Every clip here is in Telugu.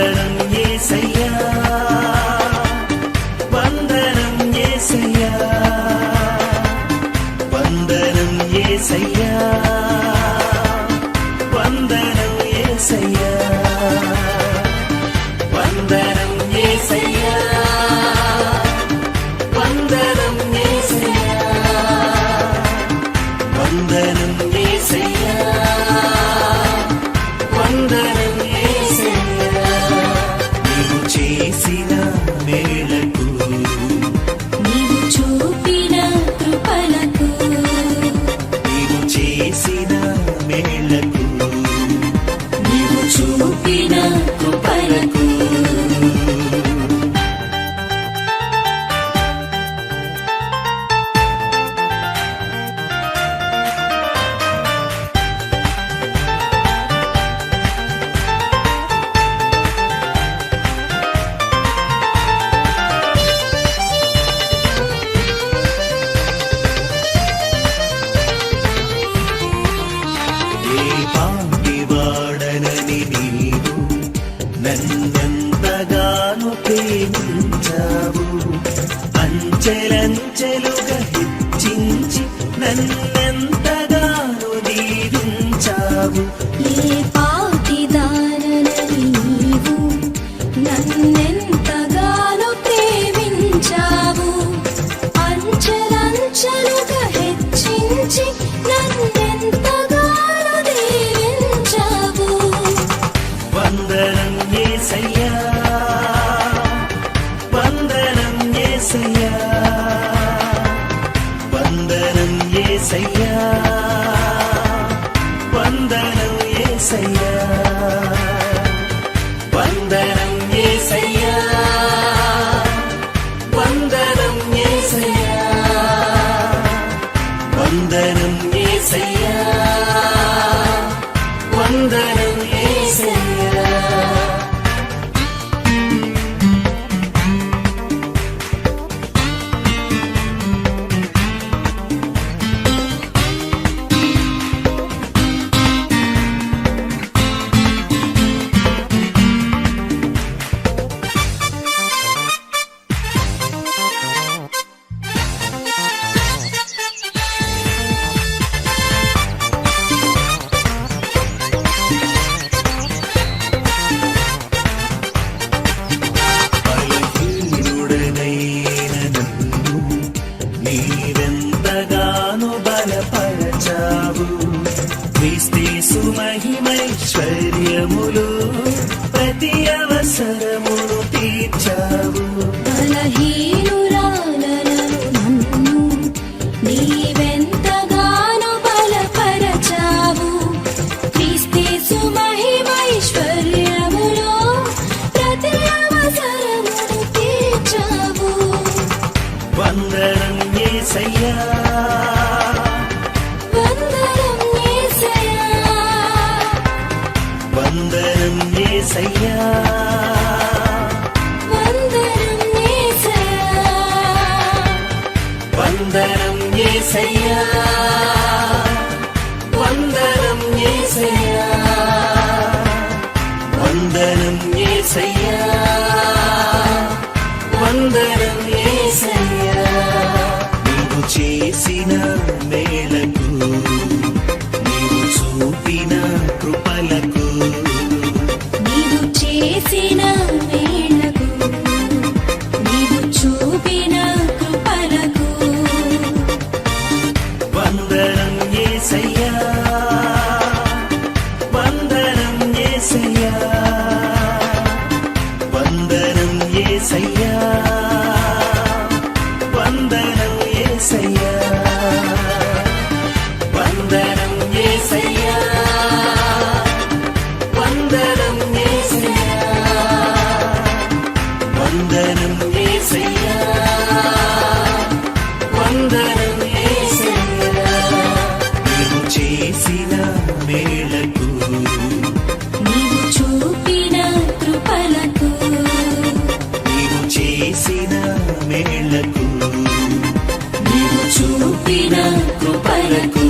వందనం యేసయ్యా, వందనం యేసయ్యా, వందనం యేసయ్యా, వందనం యేసయ్యా, వందనం యేసయ్యా, వందనం యేసయ్యా, వందనం యేసయ్యా, వందనం యేసయ్యా. నీవు చేసిన మేలకు, నీవు చూపిన కృపలకు, నీవు చేసిన మేలకు, నీవు చూపిన కృపలకు. ఏ పాటి వాడనని నీవు నన్నెంతగానో ప్రేమించావు, అంచెలంచెలుగా హెచ్చించి నన్నెంతగానో దీవించావు. ఏ పాటిదానని నీవు నన్నెంతగానో ప్రేమించావు, అంచెలంచెలుగా హెచ్చించి నన్నెంతగానో దీవించావు. వందనం యేసయ్యా, వందనం యేసయ్యా, వందనం యేసయ్యా, వందనం యేసయ్యా, వందనం యేసయ్యా, వందనం యేసయ్యా, వందనం యేసయ్యా, వందనం యేసయ్యా. బలహీనుడనైన నన్ను నీవెంతగానో బలపరచావు, క్రీస్తు మహిమైశ్వర్యములు ప్రతి అవసరమును తీర్చావు. బలహీనురాలను నన్ను నీవెంతగానో బలపరచావు, క్రీస్తు మహిమైశ్వర్యములో ప్రతి అవసరమును తీర్చావు. వందనం యేసయ్యా, వందనం యేసయ్యా, వందనం యేసయ్యా, వందనం యేసయ్యా, వందనం యేసయ్యా, వందనం యేసయ్యా, వందనం యేసయ్యా, వందనం యేసయ్యా. నీవు చేసిన మేలకు, నీవు చూపిన కృపలకు, నీవు చేసిన మేలకు, నీవు చూపిన కృపలకు. వందనం యేసయ్యా, వందనం యేసయ్యా, వందనం యేసయ్యా, వందనం యేసయ్యా, వందనం యేసయ్యా, వందనం యేసయ్యా, వందనం యేసయ్యా, వందనం యేసయ్యా. నీవు చేసిన మేలకు, నీవు చూపిన కృపలకు, నీవు చేసిన మేలకు, నీవు చూపిన కృపలకు.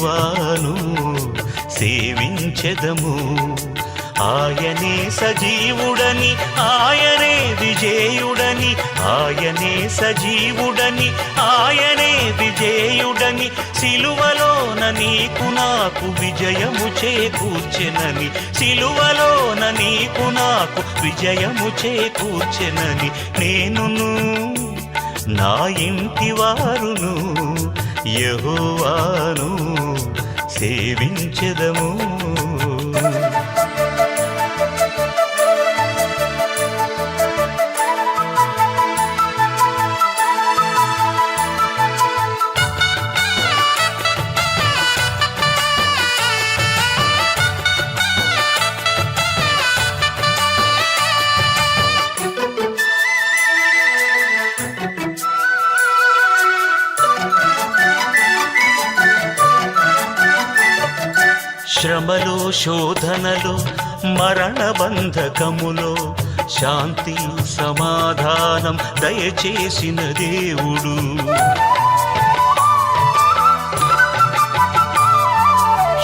యెహోవాను సేవించెదము. ఆయనే సజీవుడని, ఆయనే విజేయుడని, ఆయనే సజీవుడని, ఆయనే విజేయుడని, సిలువలోన నీకు నాకు విజయము చేకూర్చెనని, సిలువలోన నీకు నాకు విజయము చేకూర్చెనని, నేనును నా ఇంటి వారును యెహోవాను సేవించెదము. శ్రమలో, శోధనలో, మరణ బంధకములో శాంతి సమాధానం దయచేసిన దేవుడు.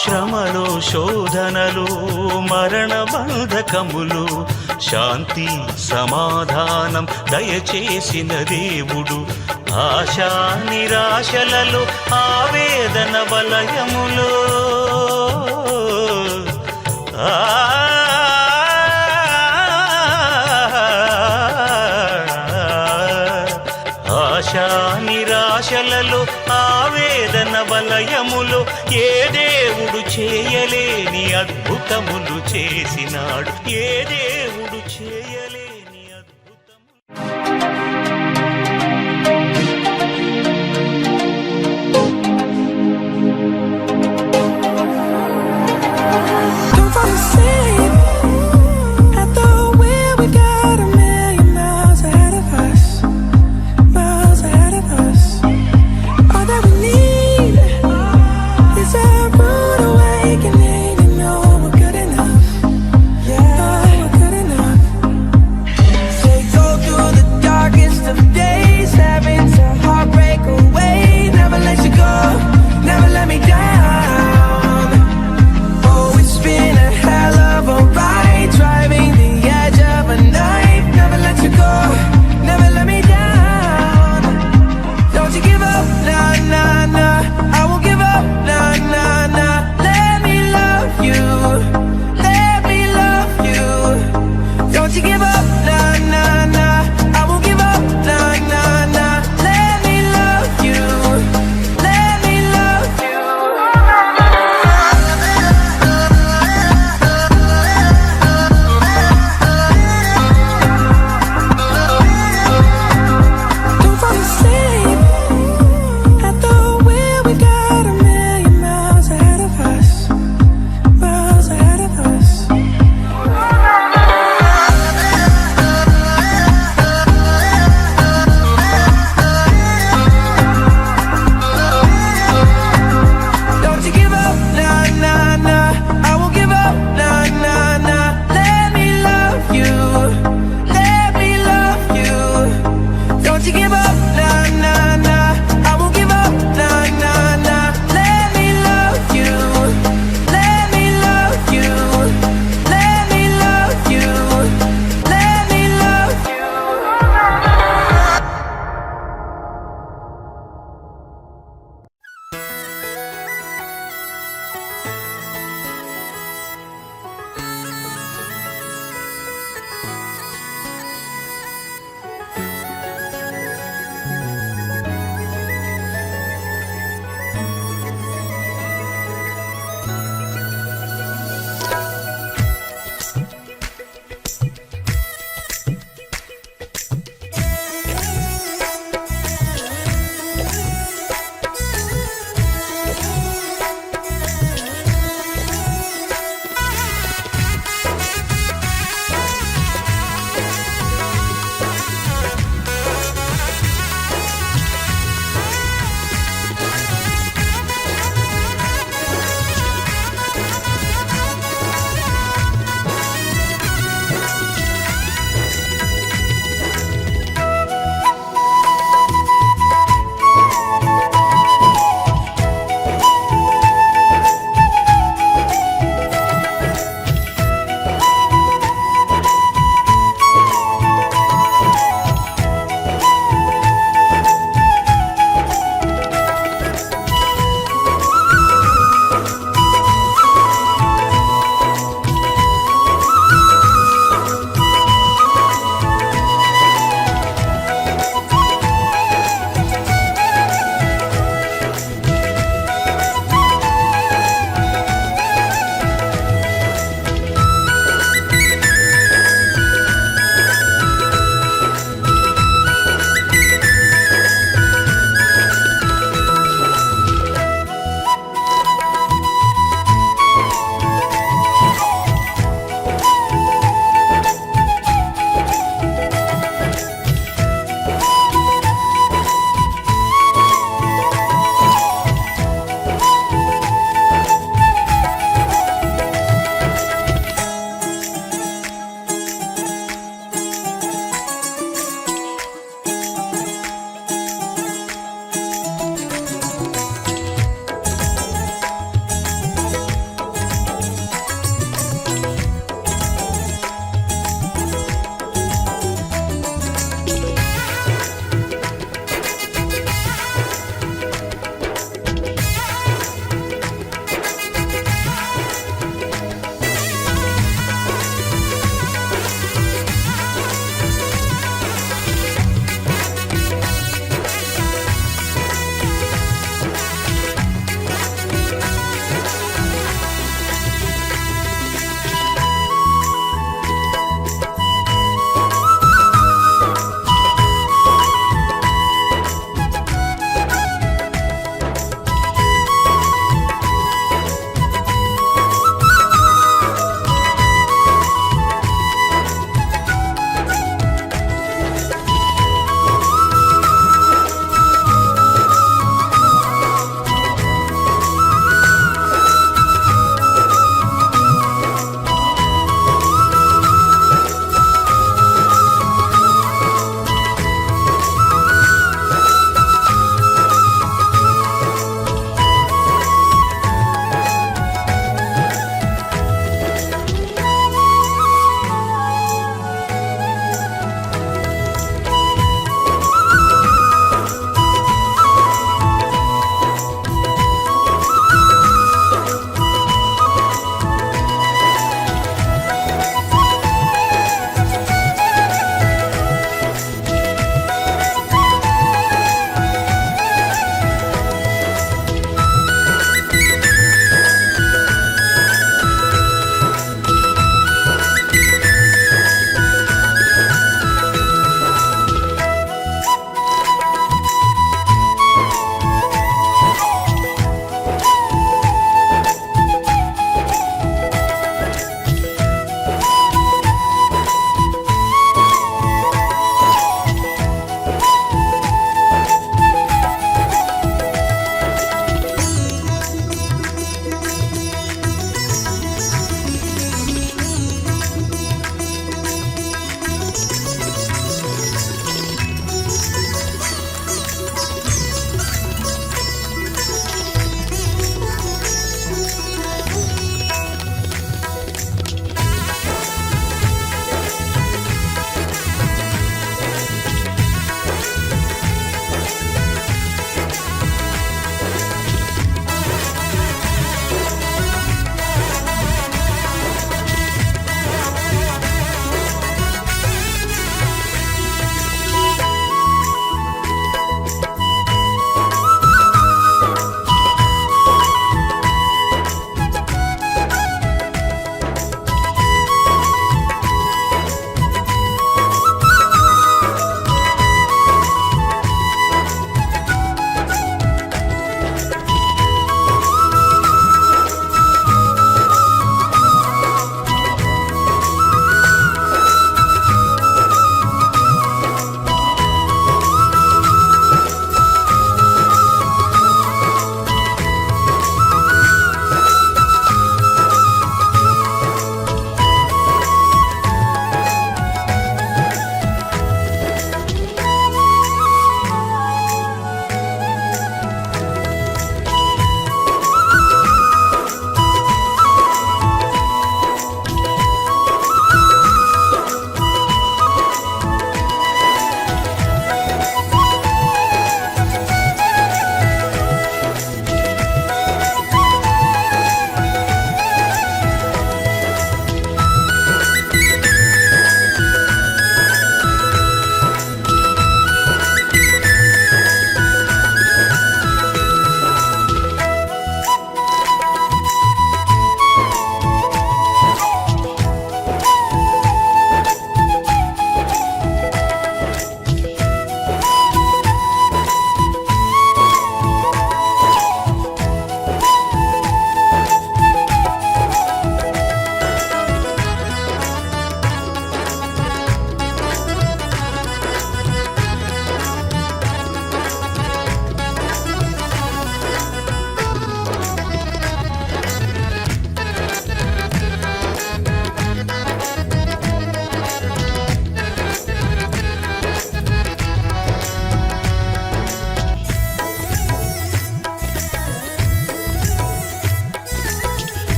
శ్రమలో, శోధనలో, మరణ బంధకములో శాంతి సమాధానం దయచేసిన దేవుడు. ఆశా నిరాశలలో, ఆవేదన వలయములో ఆశా నిరాశలలో, ఆవేదన వలయములో ఏ దేవుడు చేయలేని అద్భుతములు చేసినాడు, ఏ దేవుడు చేయలేని అద్భుతములు.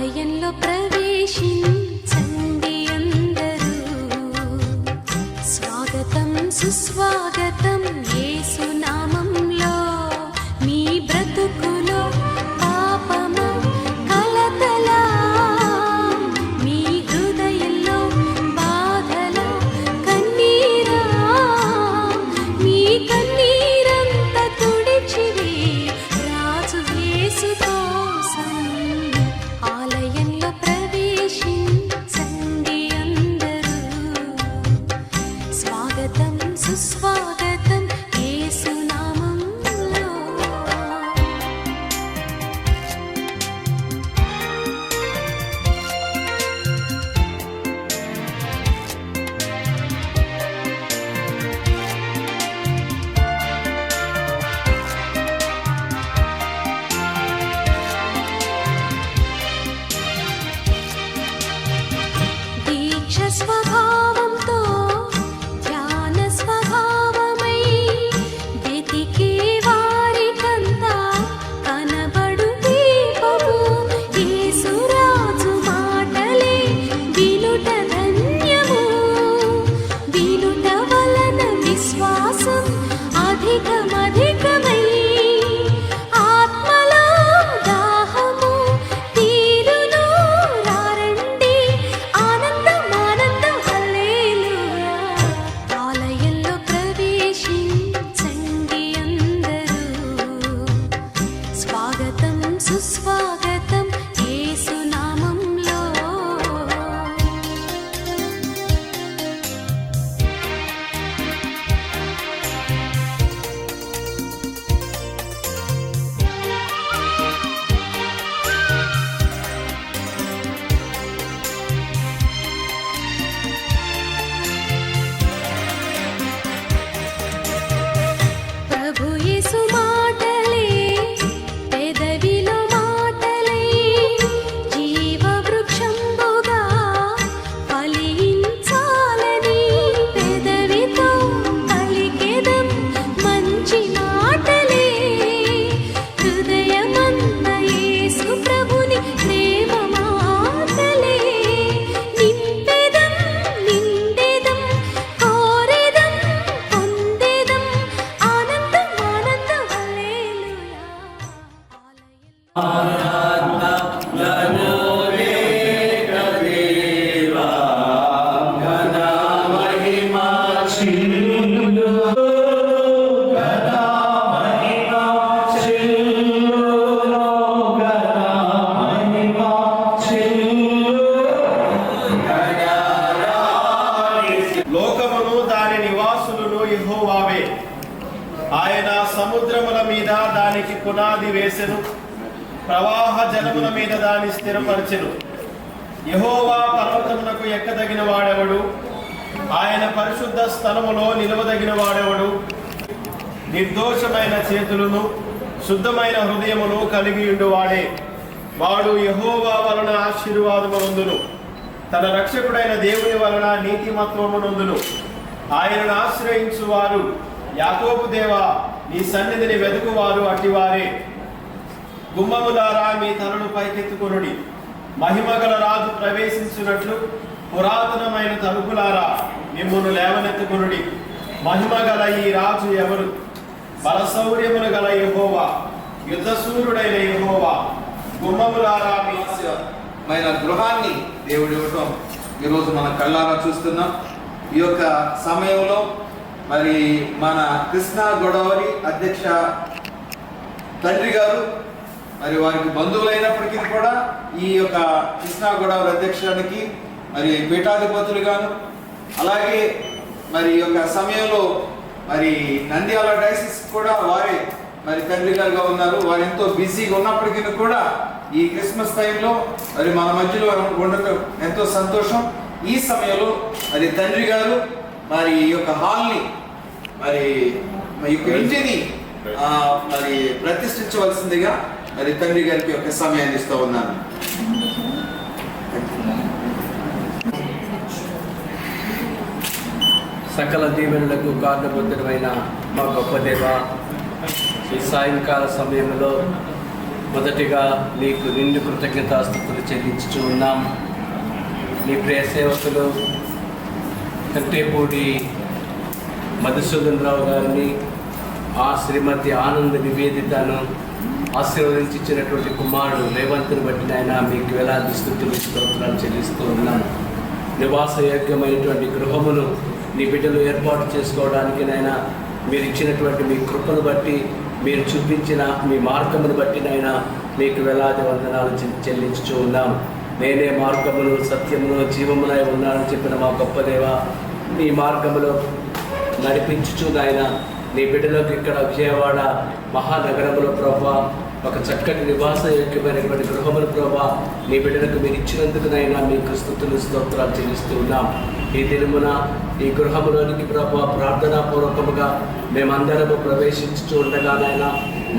ఆలయంలో ప్రవేశించండి అందరూ, స్వాగతం సుస్వాగతం యేసు నామంలో. మీ బ్రతుకులో పాపము కలతల, మీ హృదయంలో బాధల కన్నీరా, మీ కన్నీరంతా తుడిచివే రాజు యేసు కోసం. ఆలయంలో ప్రవేశించండి అందరూ, స్వాగతం సుస్వాగతం యేసు నామంలో. దీక్ష స్వభావంతో ధ్యాన స్వభావమై వెతికే వారికంతా కనబడు దీపము యేసురాజు మాటలే వినుట ధన్యము. వినుట వలన విశ్వాసం అధికమధికమై ఆత్మలో దాహము తీరును. రారండి ఆనందం ఆనందం హల్లెలూయా. ఆలయంలో ప్రవేశించండి అందరూ, స్వాగతం సుస్వాగతం యేసు నామంలో. ప్రభు యేసు మాటలే పెదవిలో మాటలై జీవ వృక్షంబుగా ఫలించాలని పెదవితో పలికెదం మంచి మాటలే. హృదయమంత యేసు ప్రభుని ప్రేమ మాటలే నింపెదం నిండెదం కోరెదం పొందెదం ఆనందం ఆనందం హల్లెలూయా. లోకమును దాని నివాసులను యెహోవావే. ఆయన సముద్రముల మీద దానికి పునాది వేసెను, ప్రవాహ జలముల మీద దాని స్థిరపరచెను. యెహోవా పర్వతమునకు ఎక్కదగిన వాడెవడు? ఆయన పరిశుద్ధ స్థలములో నిలవదగిన వాడెవడు? నిర్దోషమైన చేతులను శుద్ధమైన హృదయమును కలిగి ఉండువాడే. వాడు యెహోవా వలన ఆశీర్వాదము నొందును, తన రక్షకుడైన దేవుని వలన నీతిమత్వము నొందును. ఆయనను ఆశ్రయించువారు యాకోబు దేవా, నీ సన్నిధిని వెదుకువారు అట్టివారే. గుమ్మములారా మీ తలలు పైకెత్తుకొనుడి, మహిమగల రాజు ప్రవేశించున్నట్లు పురాతనమైన తలుపులారా మిమ్మును లేవనెత్తుకొనుడి. మహిమగల ఈ రాజు ఎవరు? బలశౌర్యములు గల యెహోవా, యుద్ధశూరుడైన యెహోవా. గుమ్మములారా మీ మైన గృహాన్ని దేవుడు ఇవ్వటం ఈరోజు మన కళ్ళారా చూస్తున్నాం. ఈ యొక్క సమయంలో మరి మన కృష్ణా గోదావరి అధ్యక్ష తండ్రి గారు మరి వారికి బంధువులైనప్పటికీ కూడా ఈ యొక్క కృష్ణా గోదావరి అధ్యక్షానికి మరి పీఠాధిపతులుగాను, అలాగే మరి ఈ యొక్క సమయంలో మరి నంద్యాల డైసిస్ కూడా వారే మరి తండ్రి గారుగా ఉన్నారు. వారు ఎంతో బిజీగా ఉన్నప్పటికీ కూడా ఈ క్రిస్మస్ టైంలో మరి మన మధ్యలో ఉండటం ఎంతో సంతోషం. ఈ సమయంలో మరి తండ్రి గారు మరి ఈ యొక్క హాల్ని మరి ఈ యొక్క ఇంటిని మరి ప్రతిష్ఠించవలసిందిగా మరి తండ్రి గారికి యొక్క సమయాన్ని ఇస్తూ ఉన్నాను. సకల దీవెనలకు కారణబుద్ధుడమైన మా గొప్ప దేవ, ఈ సాయంకాల సమయంలో మొదటిగా నీకు నిండు కృతజ్ఞతాస్తుతులు చెల్లించుచూ ఉన్నాం. నీ ప్రియ సేవకులు కట్టేపూడి మధుసూదన్ రావు గారిని, ఆ శ్రీమతి ఆనంద నివేదితను ఆశీర్వదించినటువంటి కుమారుడు రేవంత్ని బట్టి నాయన మీకు వేలాది స్తుతులు స్తోత్రాలు చెల్లిస్తూ ఉన్నాను. నివాసయోగ్యమైనటువంటి గృహమును నీ బిడ్డలు ఏర్పాటు చేసుకోవడానికి నాయన మీరు ఇచ్చినటువంటి మీ కృపను బట్టి, మీరు చూపించిన మీ మార్గమును బట్టి నాయన మీకు వేలాది వందనాలు చెల్లించుతూ ఉన్నాం. నేనే మార్గమును సత్యమును జీవమునై ఉన్నానని చెప్పిన మా గొప్ప దేవ, నీ మార్గములో నడిపించుచు నాయన నీ బిడ్డలకు ఇక్కడ విజయవాడ మహానగరంలో ప్రభా ఒక చక్కటి నివాసయోగ్యమైనటువంటి గృహములు ప్రభా నీ బిడ్డలకు మీరు ఇచ్చినందుకునైనా మీకు స్తుతులు స్తోత్రాలు చెల్లిస్తూ ఉన్నాం. ఈ దినమున ఈ గృహములోనికి ప్రభా ప్రార్థనాపూర్వకముగా మేమందరము ప్రవేశించుతూ ఉండగానైనా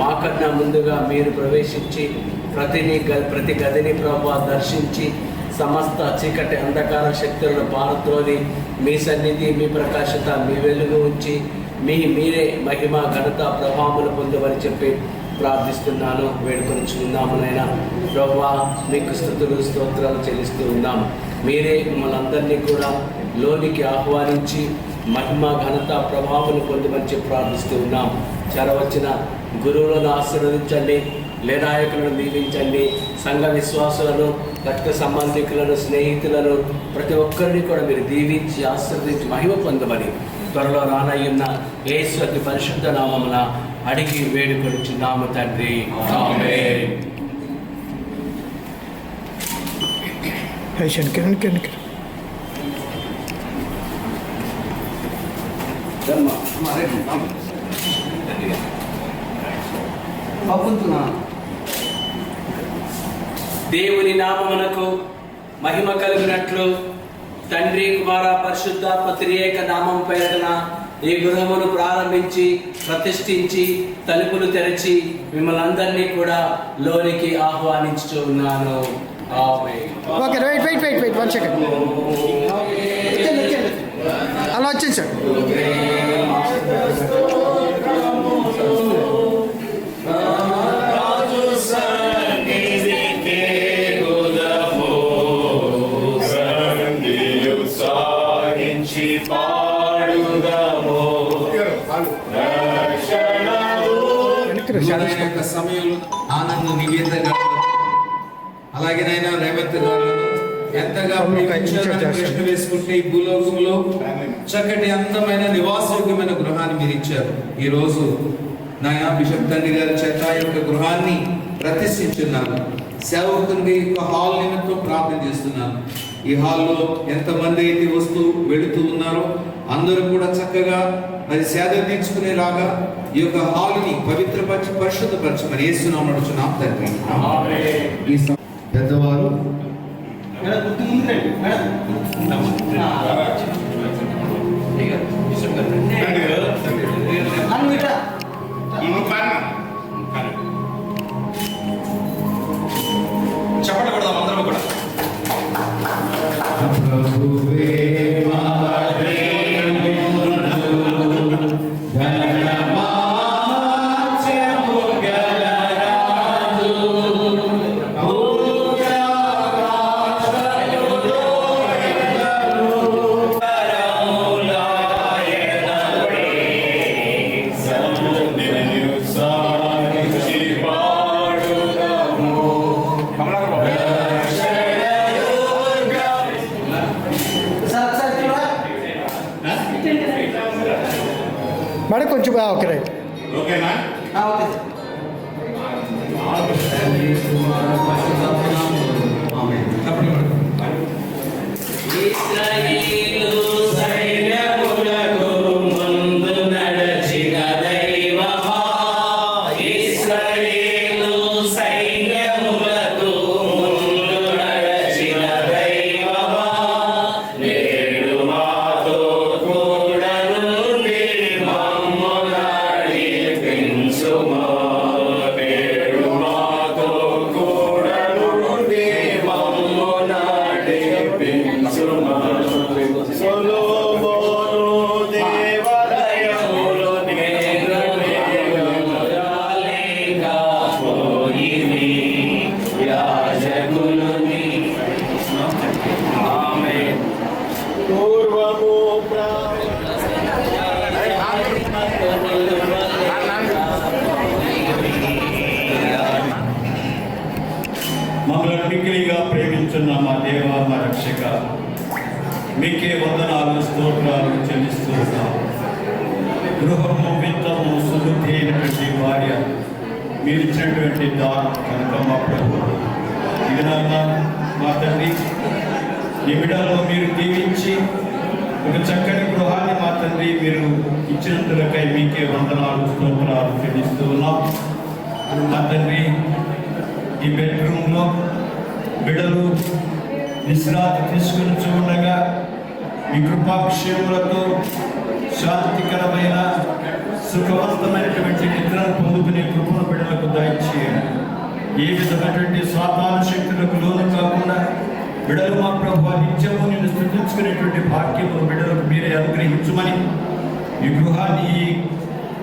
మాకన్నా ముందుగా మీరు ప్రవేశించి ప్రతి గదిని ప్రభా దర్శించి సమస్త చీకటి అంధకార శక్తులను పారద్రోలి మీ సన్నిధి, మీ ప్రకాశత, మీ వెలుగు ఉంచి మీరే మహిమ ఘనత ప్రభావములు పొందవని చెప్పి ప్రార్థిస్తున్నాను, వేడుకొనిచున్నాము. నైనా ప్రభువా మీకు స్తుతులు స్తోత్రాలు చెల్లిస్తూ ఉన్నాము. మీరే మమ్మల్ని అందరినీ కూడా లోనికి ఆహ్వానించి మహిమ ఘనత ప్రభావములు పొందమని చెప్పి ప్రార్థిస్తూ ఉన్నాం. చేరవచ్చిన గురువులను ఆశీర్వదించండి, లేనాయకులను దీవించండి, సంఘ విశ్వాసులను, రక్త సంబంధికులను, స్నేహితులను ప్రతి ఒక్కరిని కూడా మీరు దీవించి ఆశీర్వదించి మహిమ పొందమని త్వరలో రానయ్యున్న యేసు అతి పరిశుద్ధ నామమున అడిగి వేడుకొనిచున్నాము తండ్రి, ఆమేన్. దేవుని నామమునకు మహిమ కలిగినట్లు తండ్రి, కుమార, పరిశుద్ధాత్మ త్రియేక నామం పేరున ఈ గృహమును ప్రారంభించి ప్రతిష్ఠించి తలుపులు తెరచి మిమ్మల్ని అందరినీ కూడా లోనికి ఆహ్వానించుతూ ఉన్నాను. ఆమేన్. Okay, wait 1 second. అలా వచ్చింది సార్. సమయంలో ఆనంద నివేద గారు, అలాగే నైనా రేవంత్ గారు ఎంతగా ప్రశ్న వేసుకుంటే ఈ భూలోకంలో చక్కటి అందమైన నివాసయోగ్యమైన గృహాన్ని మీరు ఇచ్చారు. ఈ రోజు నాయన బిషప్ తండ్రి గారి చేత యొక్క గృహాన్ని ప్రతిష్ఠించున్నాను. సేవకుని యొక్క హాల్ నిమిత్తం ప్రార్థన చేస్తున్నాను. ఈ హాల్లో ఎంతమంది అయితే వస్తూ వెళుతూ ఉన్నారో అందరూ కూడా చక్కగా మరి సేద తీర్చుకునేలాగా ఈ యొక్క హాల్ని పవిత్రపరిచి పరిశుద్ధపరచమని యేసునామమున అడుగుచున్నాం తండ్రి, ఆమేన్. ఈ పెద్దవారు చెప్పండి కూడా అందరం కూడా మేడం కొంచెం ఓకే, రైట్. ఓకేనా? ఇశ్రాయేలు సైన్యములకు ముందు నడచిన దైవమా, ఇశ్రాయేలు సైన్యములకు ముందు నడచిన దైవమా, నేడు మాతో కూడా నుండి మమ్ము నడిపించుము. మిక్కిలిగా ప్రేమించున్న మా దేవ మా రక్షక, మీకే వందనాలు స్తోత్రాలు చెల్లిస్తూ ఉన్నాం. గృహము విత్తము సుబుద్ధి అయినటువంటి భార్య మీరు ఇచ్చినటువంటి దానం కనుక మా ప్రభు ఇదనన్నా మా తండ్రి ఈ బిడ్డలో మీరు దీవించి ఒక చక్కని గృహాన్ని మా తండ్రి మీరు ఇచ్చినందులకై మీకే వందనాలు స్తోత్రాలు చెల్లిస్తూ ఉన్నాం. మా తండ్రి ఈ బెడ్రూమ్లో బిడ్డలు విశ్రాంతి తీసుకుని ఉండగా మీ కృపాక్షేములతో శాంతికరమైన సుఖవంతమైనటువంటి నిద్రను పొందుకునే కృపను బిడ్డలకు దయచేయండి. ఏ విధమైనటువంటి సాతాను శక్తులకు లోను కాకుండా బిడ్డలు మా ప్రభు నిత్యము నిన్ను స్థుతించుకునేటువంటి భాగ్యము బిడ్డలకు మీరే అనుగ్రహించమని ఈ గృహాన్ని ఈ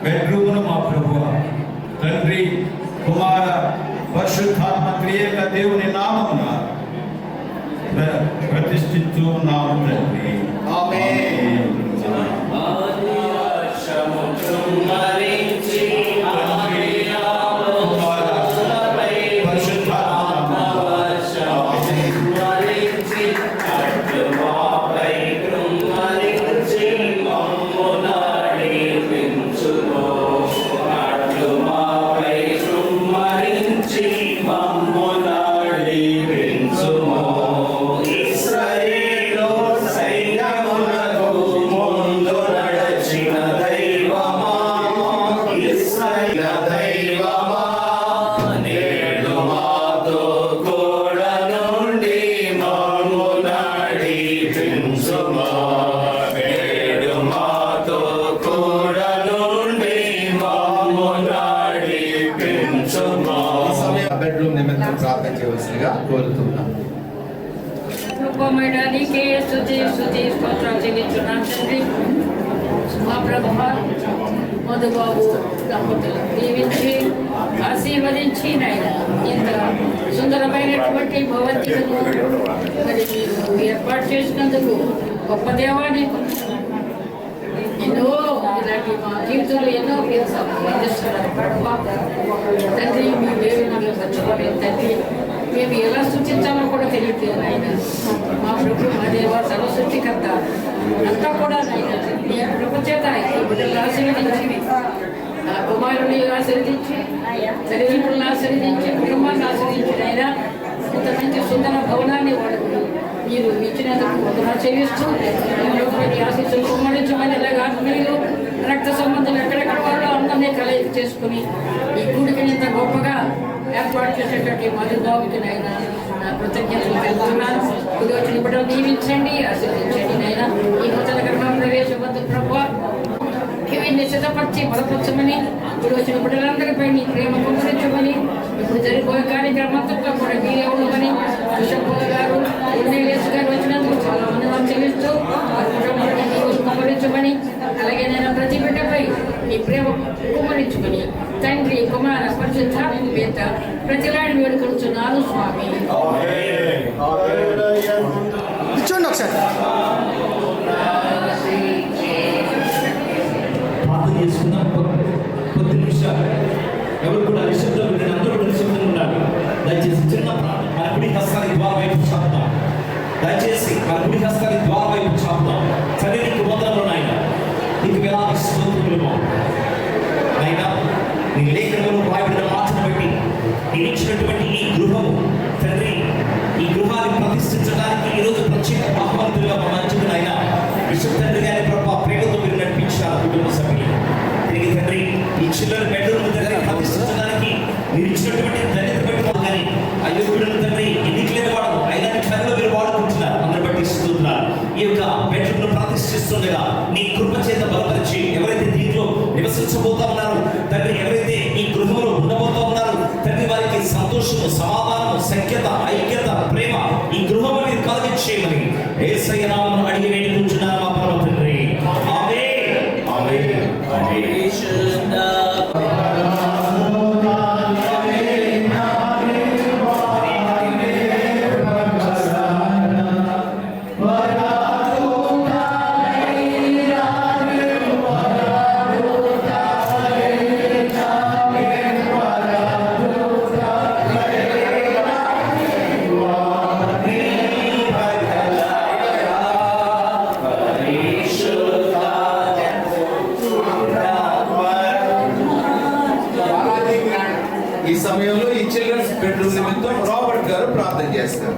బెడ్రూమ్ను మా ప్రభు తండ్రి కుమార పరిశుద్ధాత్మ త్రియేక దేవుని నామమున ప్రతిష్ఠిస్తూ ఉన్నాము తండ్రి. ఆమేన్. బెడ్రూమ్ నిమిత్తం ప్రార్థన చేయవలసిందిగా కోరుతున్నాం. నీకే స్తుతి స్తోత్రాలు చెల్లించున్నాను తండ్రి. మా ప్రభువ మధుబాబు దంపతులు దీవించి ఆశీర్వదించి నాయన ఇంత సుందరమైనటువంటి భవంతికను మరి మీరు ఏర్పాటు చేసినందుకు గొప్ప దేవాన్ని ఎన్నో ఇలాంటి మా జీవితంలో ఎన్నో అందిస్తున్నారు ప్రభువ. తండ్రి మీ దేవుని మర్చిపోలేదు తండ్రి. మేము ఎలా సూచించాలో కూడా తెలియట్లేదు ఆయన. మా ప్రభు మా దేవ సర్వసృష్టికర్త అంతా కూడా ఆయన మీ కృప చేత ఈ బిడ్డలు ఆశీర్వదించి నా కుమారుని ఆశీర్వదించి తల్లిదండ్రులను ఆశీర్వదించి కుటుంబాన్ని ఆశీర్వదించిన ఆయన ఇంత మంచి సుందర భవనాన్ని వాడుకుని మీరు ఇచ్చినందుకు వందనాలు చెల్లిస్తూ ఆశీస్సులు కుమ్మడించమని అలాగే ఆత్మీయులు రక్త సంబంధం ఎక్కడెక్కడ వాళ్ళు అందరినీ కలయిక చేసుకుని ఈ గుడికి ఇంత గొప్పగా ఏర్పాటు చేసేటటువంటి మధుబాబుకి నైనా నా కృతజ్ఞతలు తెలుపుతున్నాను. ఇది వచ్చిన బిడ్డలు దీవించండి, ఆశీర్వదించండి నైనా. ఈ నూతన గర్భ ప్రవేశవద్దు ప్రభు ఇవన్నీ సిద్ధపరిచి బలపరచమని ఇప్పుడు వచ్చిన బిడ్డలందరిపై నీ ప్రేమ పంపించమని ఇప్పుడు జరిగిపోయే కార్యక్రమంతో కూడా మీరే ఉండమని విషపూల గారు ఉన్నేలేసు గారు వచ్చినందుకు చాలా మంది వాళ్ళు చెల్లిస్తూ కుమ్మరించమని అలాగే నేను ప్రతి బిడ్డపై నీ ప్రేమ కుమ్మరించుమని తండ్రి కుమార పరిశుద్ధాత్మవేత్త ప్రతిలాడి వేడుకొలుచున్నాను స్వామి. చూడండి ఒకసారి ప్రార్థన చేసుకున్నాం. కొద్ది నిమిషాలు ఎవరు కూడా నిశ్శబ్దం ఉండండి, అందరూ కూడా నిశ్శబ్దంగా ఉండాలి. దయచేసి చిన్న ప్రార్థన మన కుడి హస్తాన్ని ద్వార వైపు చాపుదాం. దయచేసి మన కుడి హస్తాన్ని ద్వార వైపు చాపుదాం. తండ్రి నీకు వందనములు నాయన, నీకు వేలాది స్తోత్రములు నాయన. నీ లేఖనంలో రాయబడిన మాటను బట్టి నేను ఇచ్చినటువంటి ఈ గృహము తండ్రి, ఈ గృహాన్ని ప్రతిష్ఠించడానికి ఈరోజు ప్రత్యేక ఆహ్వానితులుగా మంచిది నాయన. విశ్వ తండ్రి గారి ప్రభావ ప్రేమతో మీరు నడిపించారు కుటుంబ సభ్యులు. తిరిగి తండ్రి ఈ చిల్లర బెడ్రూమ్ తండ్రి ప్రతిష్ఠించడానికి మీరు ఇచ్చినటువంటి దళిత బట్టి కానీ అయోగ్యులను తండ్రి ఎన్నిక లేని వాడు అయినా క్షణంలో మీరు వాడుకుంటున్నారు. అందరు బట్టి ఇస్తున్నారు. ఈ యొక్క బెడ్రూమ్ ప్రతిష్ఠిస్తుండగా నీ కృప చేత బలపరిచి ఎవరైతే దీంట్లో నివసించబోతా ఉన్నారు తండ్రి, ఎవరైతే ఈ గృహంలో ఉండబోతా ఉన్నారు తండ్రి, వారికి సంతోషము, సమాధానము, సఖ్యత, ఐక్యత, ప్రేమ ఈ గృహం మీరు కలిగించేయమని యేసయ్య నామమున అడిగి వేడుకుంటున్నాను మా పరమ తండ్రి. ఆమేన్. ఆమేన్. Amen. ఈ సమయంలో ఈ చిల్డ్రన్స్ బెడ్రూమ్ నిమిత్తం రాబర్ట్ గారు ప్రార్థన చేస్తారు.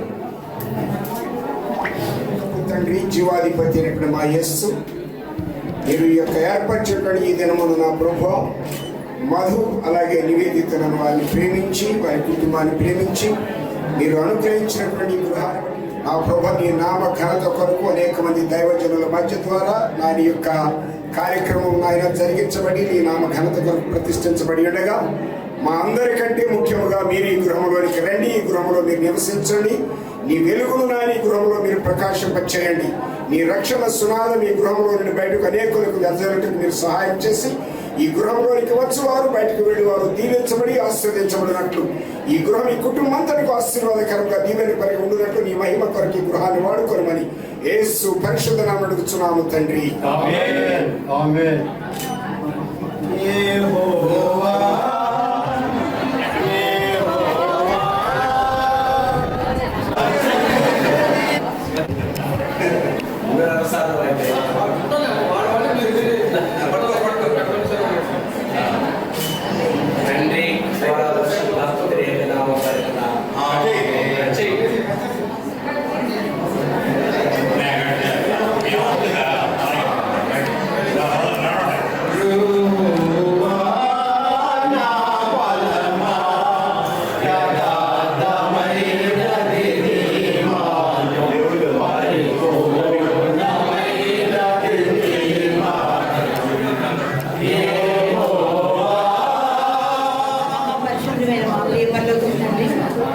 తండ్రి, జీవాధిపతి అయినటువంటి మా యేసు, మీరు ఈ యొక్క ఏర్పరచుకున్న ఈ దినమును నా ప్రభువా, మధు అలాగే నివేదితను వారిని ప్రేమించి వారి కుటుంబాన్ని ప్రేమించి మీరు అనుగ్రహించినటువంటి గృహాన్ని నా ప్రభు నీ నామ ఘనత కొరకు అనేక మంది దైవజనుల మధ్య ద్వారా నా యొక్క కార్యక్రమం ఆయన జరిగించబడి నీ నామ ఘనత కొరకు ప్రతిష్ఠించబడి ఉండగా మా అందరికంటే ముఖ్యముగా మీరు ఈ గృహంలోనికి రండి, ఈ గృహంలో మీరు నివసించండి, నీ వెలుగును నాని గృహంలో మీరు ప్రకాశింపచేయండి. నీ రక్షణ సునాదం ఈ గృహంలో నుండి బయటకు అనేకులకు వెదజల్లుటకు మీరు సహాయం చేసి ఈ గృహంలోనికి వచ్చేవారు బయటకు వెళ్ళి వారు దీవించబడి ఆశీర్వదించబడినట్లు ఈ గృహం ఈ కుటుంబం అంతటికి ఆశీర్వాదకరంగా దీవెన పరి ఉండినట్లు నీ మహిమ కొరకు ఈ గృహాన్ని వాడుకోమని యేసు పరిశుద్ధ నామమున అడుగుచున్నాము తండ్రి. ఆమేన్. ఆమేన్. యెహోవా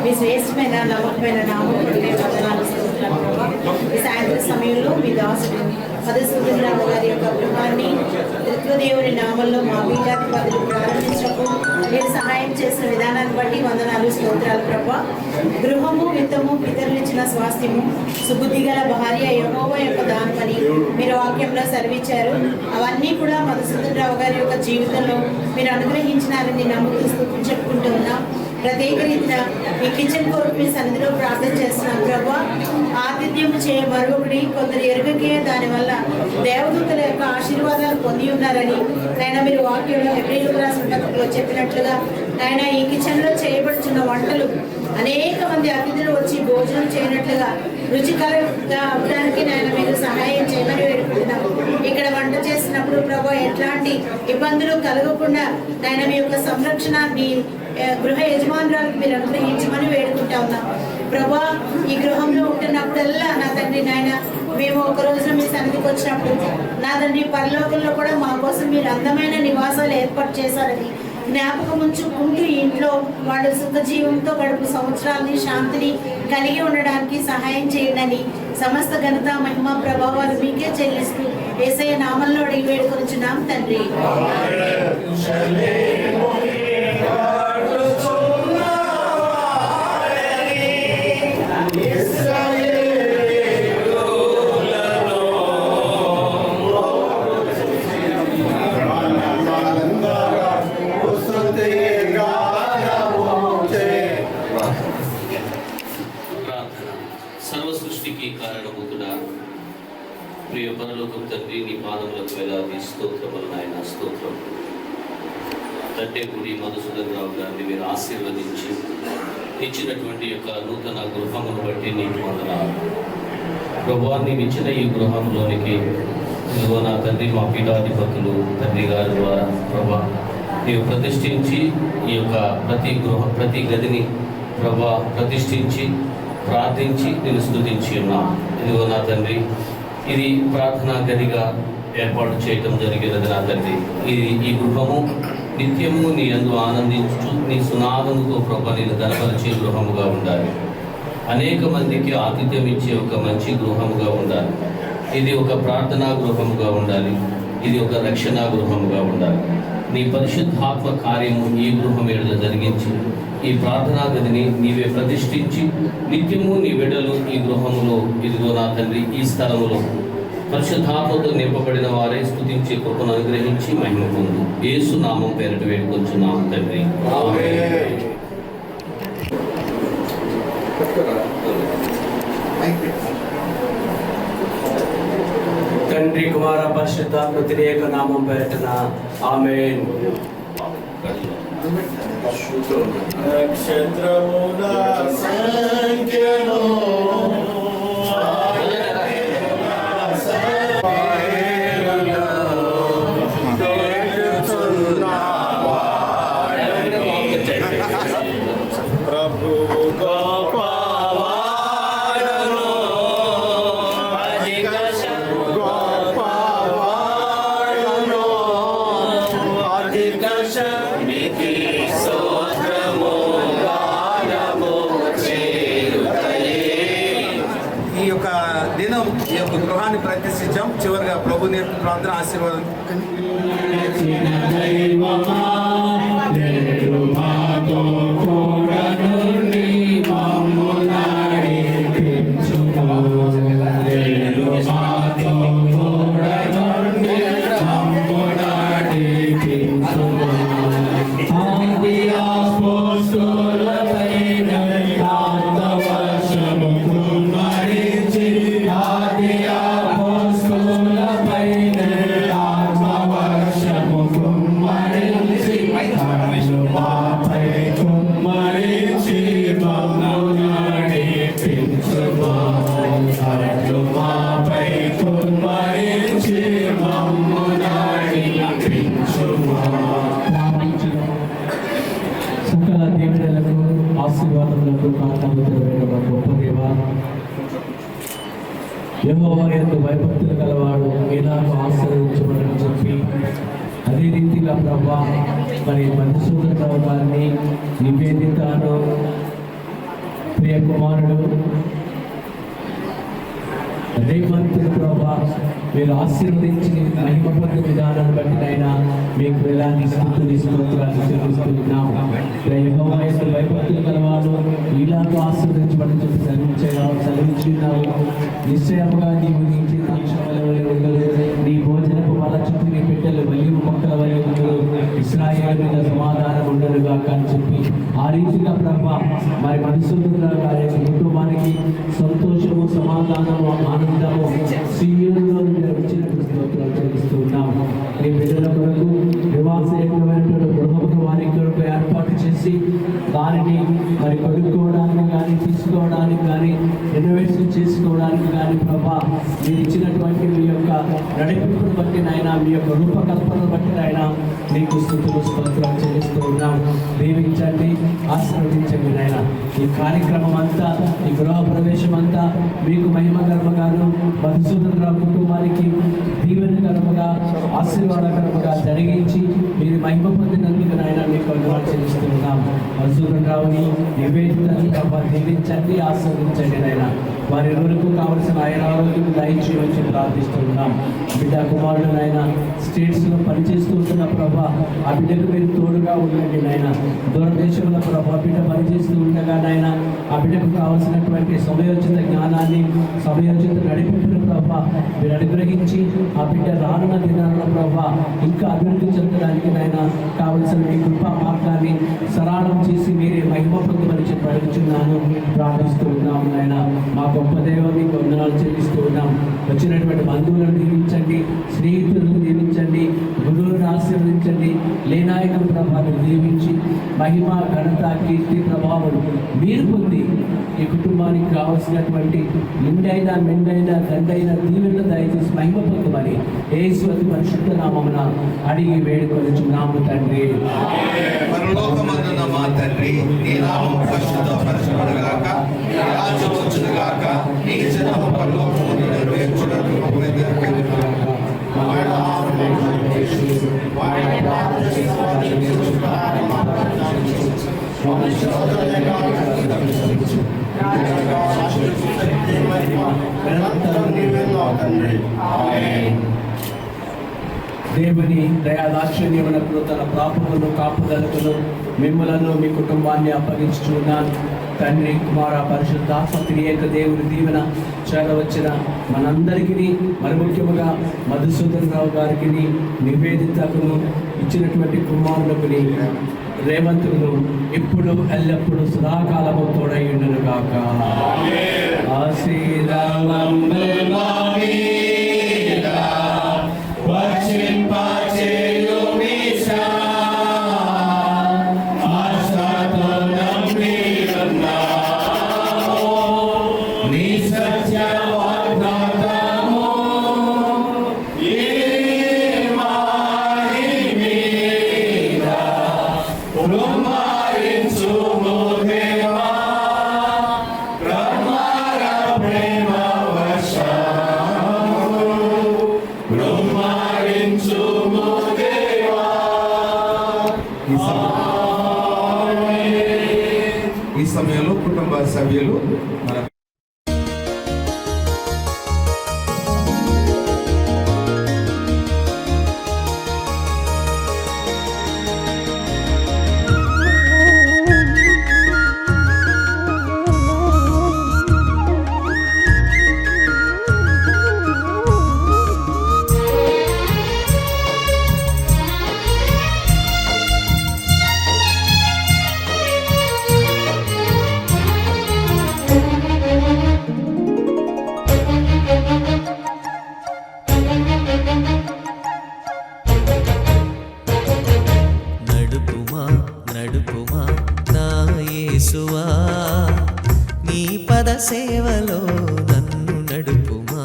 మీ శ్రేష్టమైన నమ్మకమైన నామములకే వందనాలు స్తోత్రాలు ప్రభా. ఈ సాయంత్రం సమయంలో మీ దాసుడు మధుసూదనరావు గారి యొక్క గృహాన్ని త్రిత్వదేవుని నామంలో మా పీఠాధిపతులు ప్రారంభించకు మీరు సహాయం చేసిన విధానాన్ని బట్టి వందనాలు స్తోత్రాలు ప్రభా. గృహము, విత్తము, పితరులు ఇచ్చిన స్వాస్థ్యము, సుబుద్ధి గల భార్య యెహోవా యొక్క దానమని మీరు వాక్యంలో సెలవిచ్చారు. అవన్నీ కూడా మధుసూదనరావు గారి యొక్క జీవితంలో మీరు అనుగ్రహించినారని నమ్ముతూ స్తుతులు చెప్పుకుంటూ ఉన్నాం. ప్రత్యేక రీతిన ఈ కిచెన్ కొరకు మీ సన్నిధిలో ప్రార్థన చేస్తున్నాం ప్రభా. ఆతిథ్యం చేయ మరొకటి కొందరు ఎరుగకే దానివల్ల దేవదూతల యొక్క ఆశీర్వాదాలు పొంది ఉన్నారని ఆయన మీరు వాక్యంలో ఎబ్రీయులకు రాసిన పత్రికలో చెప్పినట్లుగా ఆయన ఈ కిచెన్లో చేయబడుతున్న వంటలు అనేక మంది అతిథులు వచ్చి భోజనం చేయనట్లుగా రుచికరంగా అవ్వడానికి నాయన మీరు సహాయం చేయమని వేడుకుంటున్నాము. ఇక్కడ వంట చేసినప్పుడు ప్రభా ఎట్లాంటి ఇబ్బందులు కలగకుండా నాయన మీ యొక్క సంరక్షణ మీ గృహ యజమానురాలకు మీరు అనుగ్రహించమని వేడుకుంటా ఉన్నాం ప్రభా. ఈ గృహంలో ఉంటున్నప్పుడల్లా నా తండ్రి నాయన మేము ఒక రోజు మీ సన్నిధికి వచ్చినప్పుడు నా తండ్రి పరలోకంలో కూడా మా కోసం మీరు అందమైన నివాసాలు ఏర్పాటు చేశారని జ్ఞాపకం ఉంచుకుంటూ ఇంట్లో వాళ్ళు సుఖజీవంతో గడుపు సంవత్సరాలని శాంతిని కలిగి ఉండడానికి సహాయం చేయండి. సమస్త ఘనత మహిమ ప్రభావాలు మీకే చెల్లిస్తూ యేసయ్య నామంలో అడిగి వేడుకొనుచున్నాం తండ్రి. సర్వసృష్టికి కారణభూతుడా ప్రియ పరలోకపు తండ్రి, నీ పాదములకు వేలాది స్తోత్రములు నాయన. స్తోత్రం తండ్రి. గుడి మధుసూదనరావు గారిని మీరు ఆశీర్వదించి ఇచ్చినటువంటి యొక్క నూతన గృహమును బట్టి నీకు వందనాలు ప్రభువా. నీవు ఇచ్చిన ఈ గృహంలోనికి ఇదిగో నా తండ్రి మా పీఠాధిపతులు తండ్రి గారి ద్వారా ప్రభా నీవు ప్రతిష్ఠించి ఈ యొక్క ప్రతి గదిని ప్రభా ప్రతిష్ఠించి ప్రార్థించి నేను స్తుతించి ఉన్నాం. ఇదిగో నా తండ్రి ఇది ప్రార్థనా గదిగా ఏర్పాటు చేయటం జరిగినది నా తండ్రి. ఈ గృహము నిత్యము నీ యందు ఆనందించు నీ సునాదముతో ప్రభా నేను గణపరిచే గృహముగా ఉండాలి. అనేక మందికి ఆతిథ్యం ఇచ్చే ఒక మంచి గృహముగా ఉండాలి. ఇది ఒక ప్రార్థనా గృహముగా ఉండాలి. ఇది ఒక రక్షణా గృహముగా ఉండాలి. నీ పరిశుద్ధాత్మ కార్యము ఈ గృహం ఏడుగా జరిగించి ఈ ప్రార్థనా గదిని నీవే ప్రతిష్ఠించి నిత్యము నీ బిడ్డలు ఈ గృహములో ఇదిగో నా తండ్రి ఈ స్థలములో పరిశుద్ధాత్మతో నింపబడిన వారే స్తుతించే కృపను అనుగ్రహించి మహిమ పొందు. యేసు నామం పేరిట వేడుకొంచున్నాం తండ్రి. తండ్రి, కుమార, పరిశుద్ధాత్మ త్రియేక నామం పేరిట ఆమేన్. నక్షత్రముల సంఖ్యను ప్రభువు గొప్పవాడును, అధిక గొప్పవాడును, అధిక శక్తికి స్తోత్రము గానము చేయుటయే. ఈ యొక్క దినం ఈ యొక్క గృహాన్ని ప్రతిష్ఠించాం. చివరిగా ప్రభు నేర్పు ప్రార్థన ఆశీర్వాదం. సకల దేవులకు ఆశీర్వాదములకు కారణమైన గొప్ప దేవ, యెహోవా యందు భయభక్తులు గలవాడు ఏనాడు ఆశీర్వదించబడని చెప్పి, అదే రీతిగా ప్రభా మరి మధుసూదనరావు గారిని నివేదితాను ప్రియ కుమారుడు రేవంతుడు ప్రభా మీరు ఆశీర్వదించి మహిమ పొందే విధానాన్ని బట్టి అయినా మీకు ఎలాంటి స్థితులు స్తోత్రాలు చెల్లిస్తున్నాము. యెహోవా యందు భయభక్తులు గలవాడు ఇలాగ ఆశీర్వదించబడి చెప్పి సెలవించున్నావు. నిశ్చయముగా నీవు నీటి ద్రాక్షవల్ల వలె ఉండదు, నీ భోజనపు వల చుట్టూ నీ పెట్టెలు బలివ మొక్కల వలె ఉండదు, ఇశ్రాయేలు మీద సమాధానం ఉండదు గాక అని చెప్పి ఆ రీతిగా ప్రభా మరి మధుసూదనరావు గారి కుటుంబానికి సంతోషము, సమాధానము, ఆనందము సీయోనులో వచ్చినట్టు స్తోత్రాలు చెల్లిస్తున్నాము. నీ బిడ్డల కొరకు నివాసయోగ్యమైనటువంటి గృహమును వారి కొరకు ఏర్పాటు చేసి దానిని మరి కొనుక్కోవడానికి కానీ, తీసుకోవడానికి కానీ, రెనోవేషన్ చేసుకోవడానికి కానీ ప్రభా మీరు ఇచ్చినటువంటి మీ యొక్క నడిపింపును బట్టి నాయన, మీ యొక్క రూపకల్పనను బట్టి నాయన మీకు స్తుతులు స్తోత్రాలు చెల్లిస్తూ ఉన్నాం. దీవించండి, ఆశీర్వదించండి నాయన. ఈ కార్యక్రమం అంతా, ఈ గృహ ప్రవేశం అంతా మీకు మహిమకరముగాను, మధుసూదనరావు కుటుంబానికి దీవెనకరముగా, ఆశీర్వాదకరముగా జరిగించి మీరు మహిమ పొందినందుకు నాయన మీకు వందనాలు చెల్లిస్తున్నాం. మధుసూదనరావుని నివేదితను ప్రభావ దీవించండి, ఆశీర్వదించండి నాయన. వారి వరకు కావలసిన ఆయన ఆరోగ్యం దయచేయమని ప్రార్థిస్తున్నాం. బిడ్డ కుమారుడు నాయన స్టేట్స్లో పనిచేస్తూ ఉంటున్న ప్రభా ఆ బిడ్డకు మీరు తోడుగా ఉండండి నాయన. దూరదేశంలో ప్రభా బిడ్డ పనిచేస్తూ ఉండగా నాయన ఆ బిడ్డకు కావలసినటువంటి సమయోచిత జ్ఞానాన్ని, సమయోచిత నడిపింపును ప్రభా మీరు అనుగ్రహించి ఆ బిడ్డ రానున్న దినాల్లో ప్రభా ఇంకా అభివృద్ధి చెందడానికి నాయన కావలసిన మీ కృపా మార్గాన్ని సరళం చేసి మీరే మహిమ పొందమని చెప్పి అడుగుతున్నాను, ప్రార్థిస్తూ ఉన్నాము నాయన. మా గొప్ప దైవాన్ని వందనాలు చెల్లిస్తూ ఉన్నాం. వచ్చినటువంటి బంధువులను దీవించండి, స్నేహితులను దీవించండి, గురువులను ఆశీర్వదించండి, లేనాయకుల ప్రభావం దీవించి మహిమ, ఘనత, కీర్తి, ప్రభావం మీరు పొంది ఈ కుటుంబానికి కావలసినటువంటి నిండైన, మెండైన, దండైన దీవెనలు దయచేసి మహిమ పొందమని యేసు అతి పరిశుద్ధ నామమున అడిగి వేడుకొనుచున్నాము తండ్రి. పరలోకమందున్న మా తండ్రి, నీ నామము పరిశుద్ధపరచబడుగాక, నీ రాజ్యము వచ్చునుగాక, నీ చిత్తము పరలోకమందు నెరవేర్చుటకు భూమిపై నెరవేరుగాక. దేవుని దయాదాక్షిణ్యములకు, తన ప్రాపములను, కాపుదలకును మిమ్మలను, మీ కుటుంబాన్ని అప్పగించుచున్నాను. తండ్రి, కుమార, పరిశుద్ధాత్మ త్రియేక దేవుని దీవెన చేరవచ్చిన మనందరికీ, మరి ముఖ్యముగా మధుసూదనరావు గారికి, నివేదితకును ఇచ్చినటువంటి కుమారులకుని, రేవంతులను ఇప్పుడు ఎల్లప్పుడూ సదాకాలము తోడై ఉండును గాక. వర్షింపచేయుమిషా ఈ సమయంలో కుటుంబ సభ్యులు మన నడుపుమా నడుపుమా నా యేసువా నీ పద సేవలో నన్ను నడుపుమా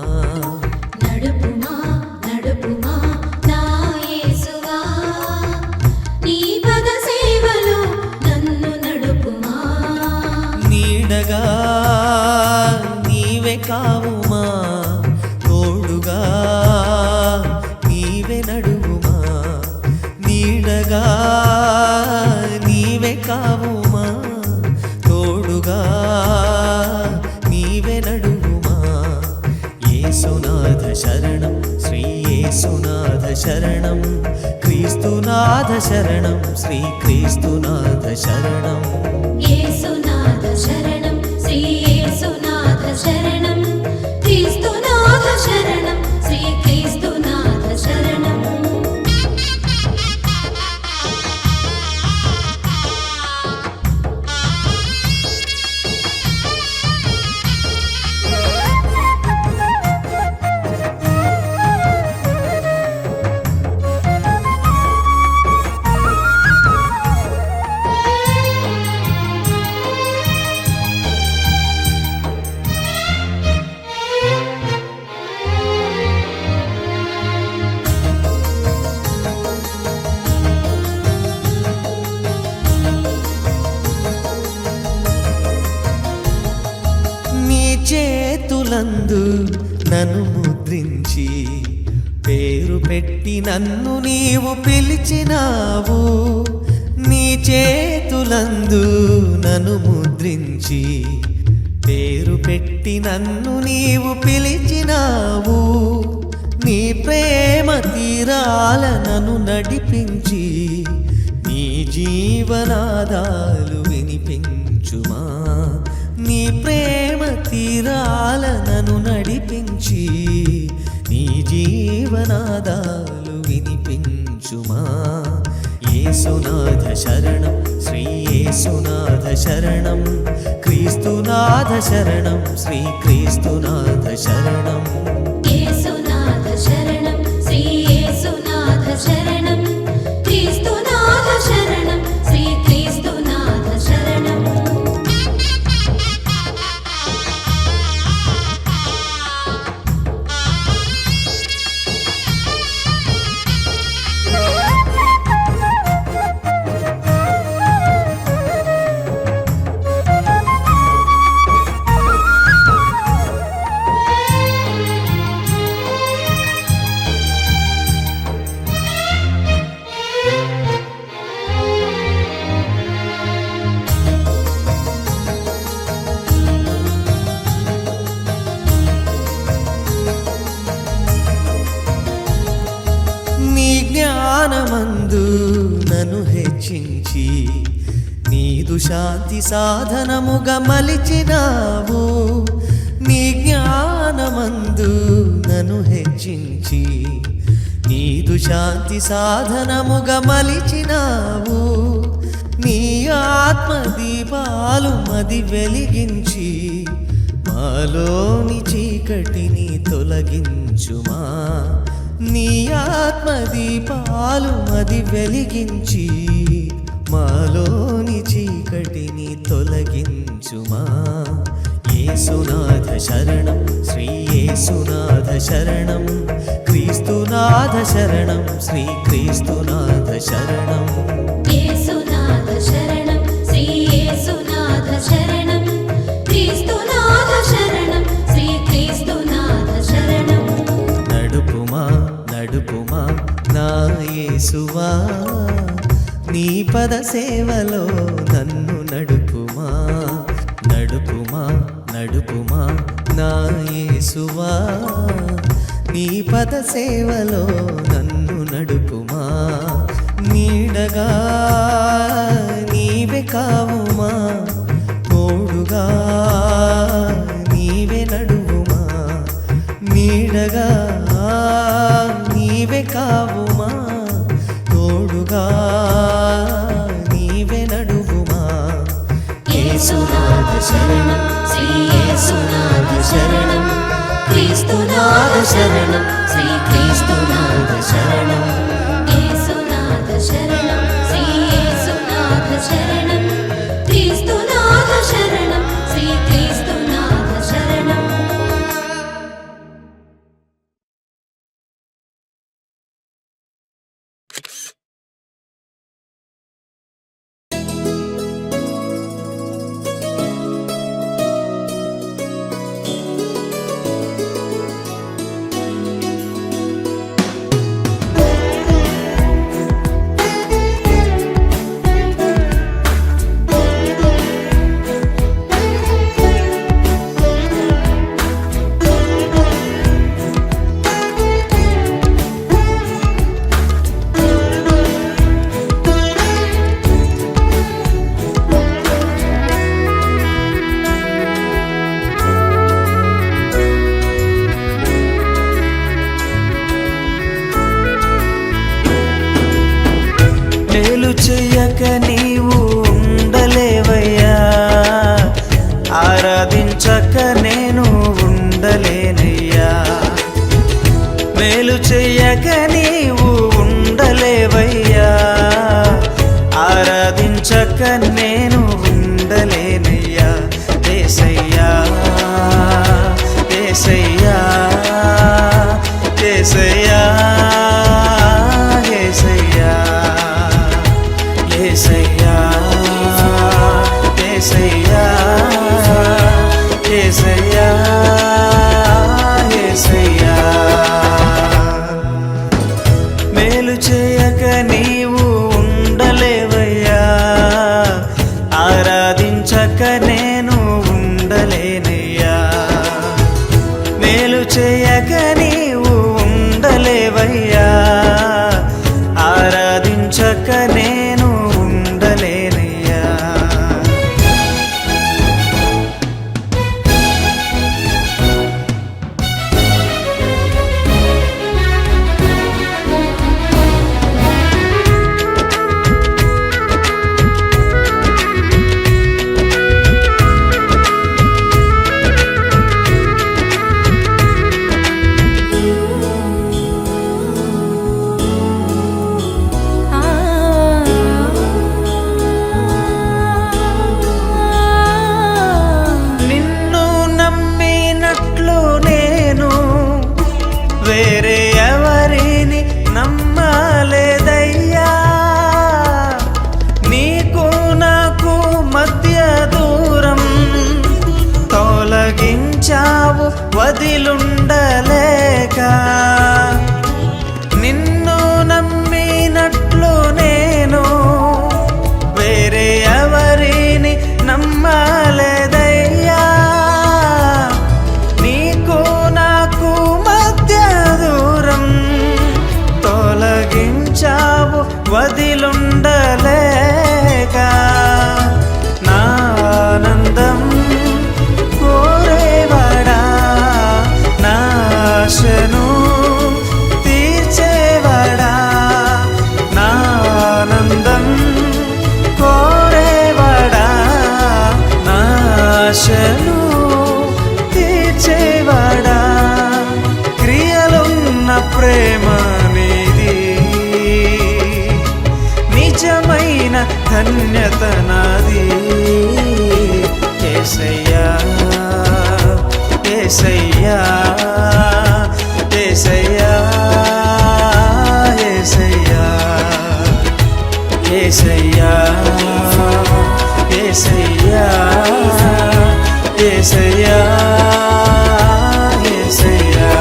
నడుపుమా నడుపుమా నా యేసువా నీ పద సేవలో నన్ను నడుపుమా నీడగా నీవే కావుమా తోడుగా నీవే నడువుమా నీడగా నీవే కావుమా తోడుగా నీవే నడువుమా యేసునాథ శరణం శ్రీ యేసునాథ శరణం క్రీస్తునాథ శరణం శ్రీ క్రీస్తునాథ శరణం యేసునాథ శరణం శ్రీ యేసునాథ శరణం క్రీస్తునాథ శరణం శ్రీ క్రీస్తునాథ శరణం నీ చేతులందు నన్ను ముద్రించి పేరు పెట్టి నన్ను నీవు పిలిచినావు నీ చేతులందు నన్ను ముద్రించి పేరు పెట్టి నన్ను నీవు పిలిచినావు నీ ప్రేమ తీరాల నన్ను నడిపించి నీ జీవనాదాలు వినిపించుమా నీ ప్రేమ తీరాల నన్ను నడిపించి నీ జీవనాదాలు వినిపించుమా యేసునాథ శరణం శ్రీ యేసునాథ శరణం క్రీస్తునాథ శరణం శ్రీ క్రీస్తునాథ శరణం యేసునాథ శరణం శ్రీ యేసునాథ శరణం క్రీస్తునాథ శరణం శ్రీ క్రీస్తునాథ శరణం నీ జ్ఞానమందు నన్ను హెచ్చించి నీదు శాంతి సాధనముగా మలిచినావు నీ జ్ఞానమందు నన్ను హెచ్చించి నీదు శాంతి సాధనముగా మలిచినావు నీ ఆత్మదీపాలు మది వెలిగించి మాలోని చీకటిని తొలగించుమా నీ ఆత్మదీపాలు మది వెలిగించి మాలోని చీకటిని తొలగించుమా యేసునాథ శరణం శ్రీ యేసునాథ శరణం క్రీస్తునాథ శరణం శ్రీ క్రీస్తునాథ శరణం యేసునాథ శరణం శ్రీ యేసువా నీ పద సేవలో నన్ను నడుపుమా నడుపుమా నడుపుమా నా యేసువా నీ పద సేవలో నన్ను నడుపుమా నీడగా నీవే కావుమా తోడుగా నీవే నడువుమా నీడగా నీవే కావుమా తోడుగా నీవే నడువుమా యేసునాథ శరణం శ్రీ యేసునాథ శరణం క్రీస్తునాథ శరణం శ్రీ క్రీస్తునాథ శరణం యేసునాథ శరణం శ్రీ యేసునాథ శరణం క్రీస్తునాథ శరణం శ్రీ క్రీస్తునాథ శరణం. మేలు చెయ్యక నీవు ఉండలేవయ్యా ఆరాధించక నేను ఉండలేనయ్యా మేలు చెయ్యక నీవు ఉండలేవయ్యా ఆరాధించక నేను ఉండలేనయ్యా యేసయ్యా యేసయ్యా యేసయ్యా యేసయ్యా యేసయ్యా యేసయ్యా యేసయ్యా యేసయ్యా మేలు చేయక నీవు ఉండలేవయ్యా ఆరాధించక నేను ఉండలేనయ్యా మేలు చేయక నీవు ఉండలేవయ్యా ఆరాధించక నేను ఉండలేనయ్యా నిన్ను నమ్మినట్లు నేను వేరే ఎవరిని నమ్మలేదయ్యా నీకు నాకు మధ్య దూరం తొలగించావు వదిలుండలేక నిన్ను నమ్మినట్లు నేను వేరే ఎవరిని నమ్మలేదయ్యా నీకు నాకు మధ్య దూరం తొలగించావు వదిలుండలేక నా ఆనందం కోరేవాడా నా ఆశను తీర్చేవాడా నా ఆనందం కోరేవాడా నా ఆశను తీర్చేవాడా క్రియలున్న ప్రేమ నీది నిజమైన ధన్యత నాది యేసయ్యా యేసయ్యా యేసయ్యా యేసయ్యా యేసయ్యా యేసయ్యా యేసయ్యా యేసయ్యా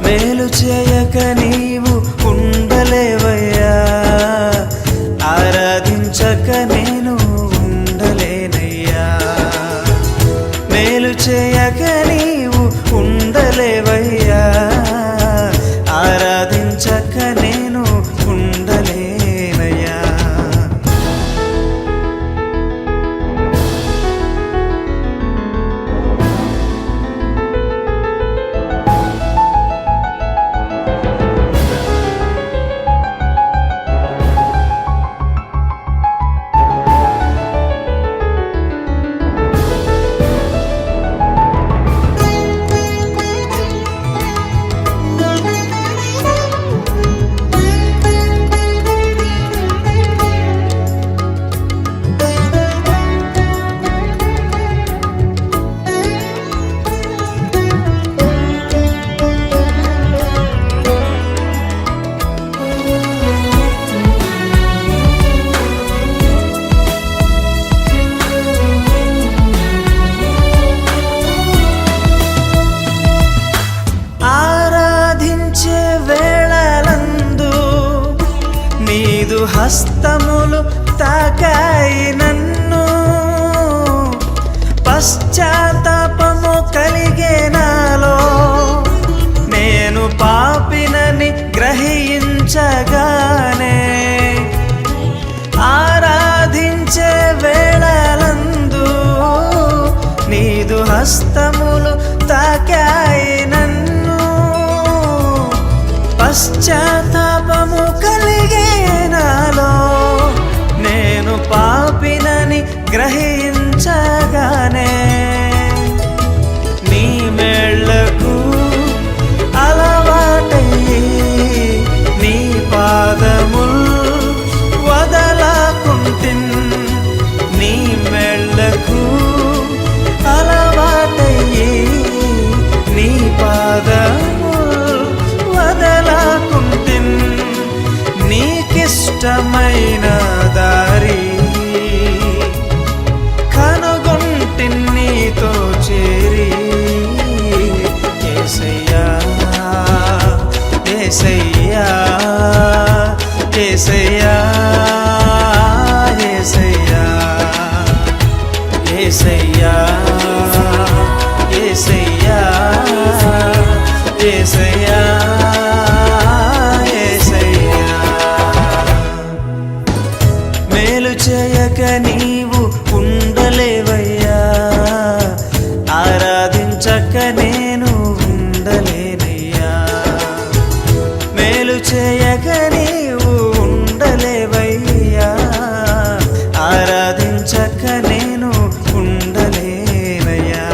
మేలు చేయక నీవు ఆరాధించక నేను ఉండలేనయ్యా. మేలు చేయక నీవు ఉండలేవయ్యా. ఆరాధించక నేను ఉండలేనయ్యా. హస్తములు తాకాయి నన్ను, పశ్చాత్తాపము కలిగే నాలో. నేను పాపినని గ్రహించగానే ఆరాధించే వేళలందు నీదు హస్తములు తాకాయి నన్ను, పశ్చాత్తాపము కలిగే నాలో. నేను పాపినని గ్రహించగానే నీ మేళ్లకు అలవాటయ్యి నీ పాదముల్ వదలకుంటిన్. నీ మేళ్లకు అలవాటయ్యి నీ పాదముల్ వదలకుంటిన్. నీకిష్టమైన దారి కనుగొంటిన్ నీతో చేరి. యేసయ్యా యేసయ్యా యేసయ్యా యేసయ్యా యేసయ్యా యేసయ్యా యేసయ్యా యేసయ్యా. మేలు చేయక నీవు ఉండలేవయ్యా. ఆరాధించక నేను ఉండలేనయ్యా. మేలు చేయక నీవు ఉండలేవయ్యా. ఆరాధించక నేను ఉండలేనయ్యా.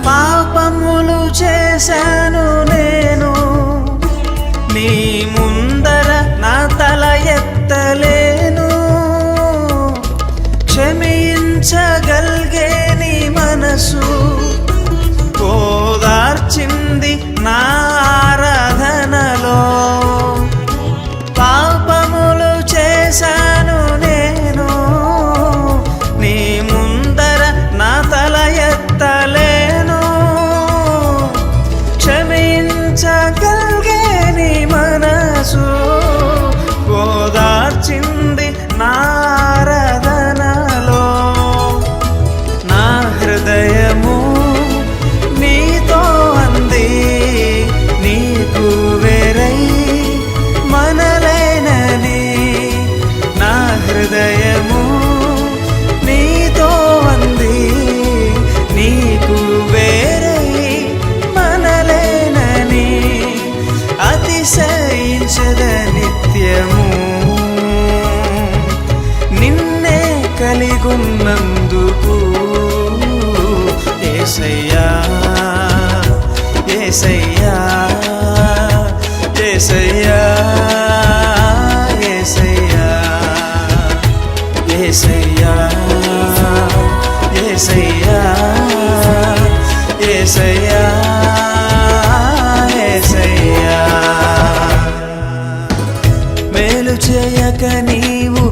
పాపములు చేశాను నేను, నీ ముందర నా తల ఎత్తలేను. క్షమించగలిగే నీ మనసు ఓదార్చింది నా ఆరాధనలో. పాపములు చేశాను నేను, నీ ముందర నా తల ఎత్తలేను. క్షమించగలిగే నీ మనసు ఓదార్చింది నా ఆరాధనలో. నా హృదయము నీతో అంది, నీకు వేరై మనలేనని. నా హృదయము నీతో అంది, నీకు వేరై మనలేనని. అతిశయించద నిత్యము నిన్నే కలిగున్నందుకు. యేసయ్యా యేసయ్యా యేసయ్యా యేసయ్యా విడవక నీవు